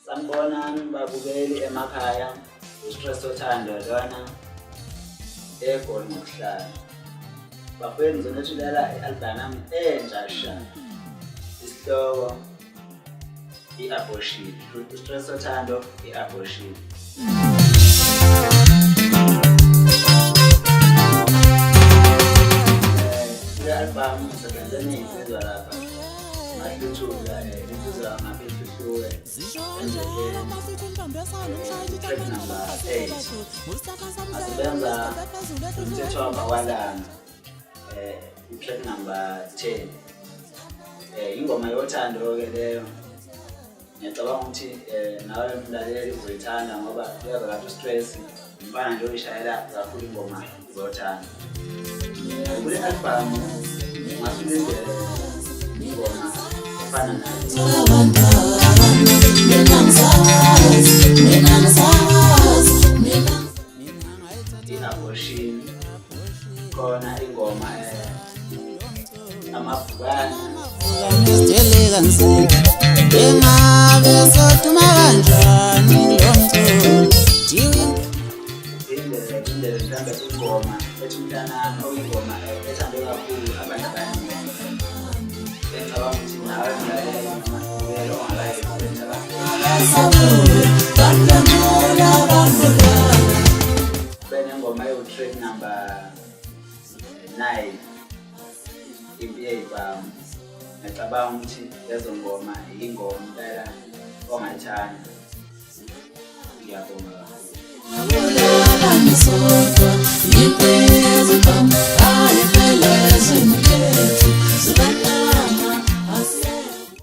Sanibonani babukeli emakhaya, uStress Othando lona eGoli ngokuhlala. Bafowethu ngizonethulela i-album yami entsha sha. Isihloko i-Abortion. uStress Othando i-Abortion. Le-album ngisebenze ney'nsizwa lapha. Ngahluthula insizwa ngaphehluhluke endleleni. Track number 8 asebenza umthetho wamawalanga, track number 10. Ingoma yothando-ke leyo ngiyacabanga ukuthi nawe mlaleli uzoyithanda ngoba uyazi kahle uStress umfana nje oyishayela kakhulu ingoma zothando. Kule album ngasilindele ingoma efana nayo i-Abortion, khona ingoma amabhukana engabe soduma kanjani indlela mhlambe ingoma ethi umntanami okuyingoma ethandwe kakhulu abantu abaningi. Ngicabanga ukuthi nawe mlaleli noma ubuyele benengoma ewu-track number 9 impi yey'bhamu. Ngiyacabanga ukuthi lezo ngoma yingoma impela ongayithanda. Ngiyabonga kakhulu.